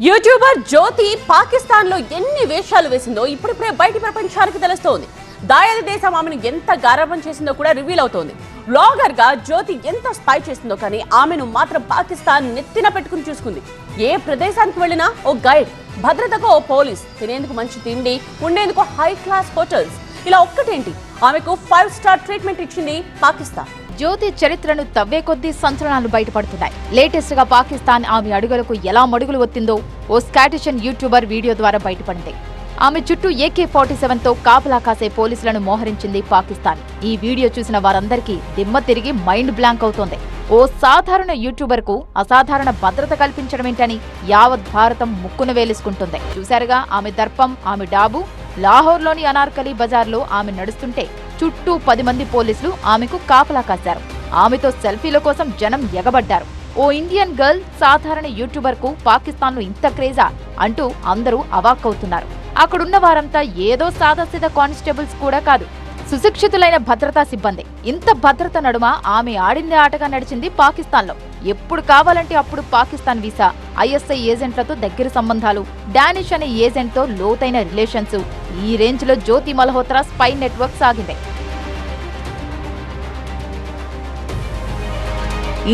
YouTuber జ్యోతి పాకిస్తాన్ లో ఎన్ని వేషాలు వేసిందో ఇప్పుడిప్పుడే బయటి ప్రపంచానికి తెలుస్తోంది. దాయాది దేశం ఆమెను ఎంత గారాబం చేసిందో కూడా రివీల్ అవుతోంది. బ్లాగర్ గా జ్యోతి ఎంత స్పై చేసిందో కానీ ఆమెను మాత్రం పాకిస్తాన్ నెత్తిన పెట్టుకుని చూసుకుంది. ఏ ప్రదేశానికి వెళ్ళినా ఓ గైడ్, భద్రతకు ఓ పోలీస్, తినేందుకు మంచి తిండి, ఉండేందుకు హై క్లాస్ హోటల్స్, ఇలా ఒక్కటేంటి ఆమెకు 5 స్టార్ ట్రీట్మెంట్ ఇచ్చింది పాకిస్తాన్. జ్యోతి చరిత్రను తవ్వే కొద్దీ సంచలనాలు బయటపడుతున్నాయి. లేటెస్ట్ గా పాకిస్తాన్ ఆమె అడుగులకు ఎలా మడుగులు ఒత్తిందో ఓ స్కాటిషన్ యూట్యూబర్ వీడియో ద్వారా బయటపడింది. ఆమె చుట్టూ AK-47 తో కాపలా కాసే పోలీసులను మోహరించింది పాకిస్తాన్. ఈ వీడియో చూసిన వారందరికీ దిమ్మ తిరిగి మైండ్ బ్లాంక్ అవుతోంది. ఓ సాధారణ యూట్యూబర్ కు అసాధారణ భద్రత కల్పించడమేంటని యావత్ భారతం ముక్కును వేలేసుకుంటుంది. చూశారుగా ఆమె దర్పం, ఆమె డాబు. లాహోర్లోని అనార్కలి బజార్లో ఆమె నడుస్తుంటే చుట్టూ 10 మంది పోలీసులు ఆమెకు కాపలా కాశారు. ఆమెతో సెల్ఫీల కోసం జనం ఎగబడ్డారు. ఓ ఇండియన్ గర్ల్ సాధారణ యూట్యూబర్ కు పాకిస్తాన్లో ఇంత క్రేజా అంటూ అందరూ అవాక్కవుతున్నారు. అక్కడున్న వారంతా ఏదో సాదాసీదా కానిస్టేబుల్స్ కూడా కాదు, సుశిక్షితులైన భద్రతా సిబ్బంది. ఇంత భద్రత నడుమ ఆమె ఆడిందే ఆటగా నడిచింది పాకిస్తాన్లో. ఎప్పుడు కావాలంటే అప్పుడు పాకిస్తాన్ వీసా, ISI ఏజెంట్లతో దగ్గర సంబంధాలు, డానిష్ అనే ఏజెంట్ తో లోతైన రిలేషన్స్, ఈ రేంజ్ లో జ్యోతి మల్హోత్రా స్పై నెట్వర్క్ సాగింది.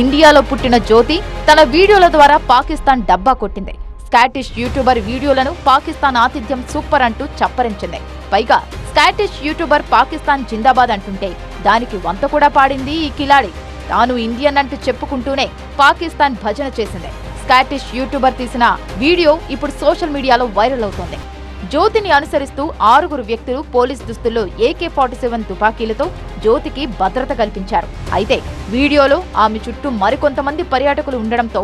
ఇండియాలో పుట్టిన జ్యోతి తన వీడియోల ద్వారా పాకిస్తాన్ డబ్బా కొట్టింది. స్కాటిష్ యూట్యూబర్ వీడియోలను పాకిస్తాన్ ఆతిథ్యం సూపర్ అంటూ చప్పరించింది. పైగా స్కాటిష్ యూట్యూబర్ పాకిస్తాన్ జిందాబాద్ అంటుంటే దానికి వంత కూడా పాడింది ఈ కిలాడి. తాను ఇండియన్ అంటూ చెప్పుకుంటూనే పాకిస్తాన్ భజన చేసింది. స్కాటిష్ యూట్యూబర్ తీసిన వీడియో ఇప్పుడు సోషల్ మీడియాలో వైరల్ అవుతోంది. జ్యోతిని అనుసరిస్తూ 6 వ్యక్తులు పోలీస్ దుస్తుల్లో AK-47 తుపాకీలతో జ్యోతికి భద్రత కల్పించారు. అయితే వీడియోలో ఆమె చుట్టూ మరికొంతమంది పర్యాటకులు ఉండడంతో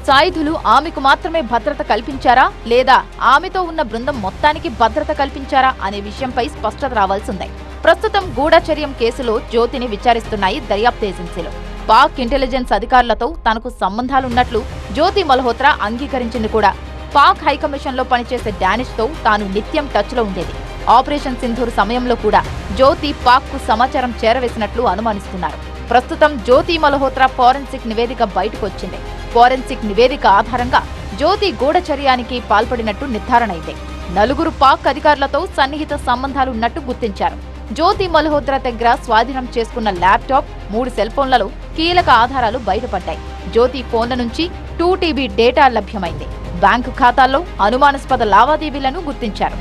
సాయుధులు ఆమెకు మాత్రమే భద్రత కల్పించారా లేదా ఆమెతో ఉన్న బృందం మొత్తానికి భద్రత కల్పించారా అనే విషయంపై స్పష్టత రావాల్సిందే. ప్రస్తుతం గూఢచర్యం కేసులో జ్యోతిని విచారిస్తున్నాయి దర్యాప్తు ఏజెన్సీలు. పాక్ ఇంటెలిజెన్స్ అధికారులతో తనకు సంబంధాలున్నట్లు జ్యోతి మల్హోత్రా అంగీకరించింది కూడా. పాక్ హైకమిషన్ లో పనిచేసే డానిష్ తో తాను నిత్యం టచ్ లో ఉండేది. ఆపరేషన్ సింధూర్ సమయంలో కూడా జ్యోతి పాక్ కు సమాచారం చేరవేసినట్లు అనుమానిస్తున్నారు. ప్రస్తుతం జ్యోతి మల్హోత్రా ఫోరెన్సిక్ నివేదిక బయటకు వచ్చింది. ఫోరెన్సిక్ నివేదిక ఆధారంగా జ్యోతి గూఢచర్యానికి పాల్పడినట్టు నిర్ధారణ అయింది. 4 పాక్ అధికారులతో సన్నిహిత సంబంధాలు ఉన్నట్టు గుర్తించారు. జ్యోతి మల్హోత్రా దగ్గర స్వాధీనం చేసుకున్న ల్యాప్టాప్, 3 సెల్ ఫోన్లలో కీలక ఆధారాలు బయటపడ్డాయి. జ్యోతి ఫోన్ల నుంచి 2 TB డేటా లభ్యమైంది. బ్యాంకు ఖాతాల్లో అనుమానాస్పద లావాదేవీలను గుర్తించారు.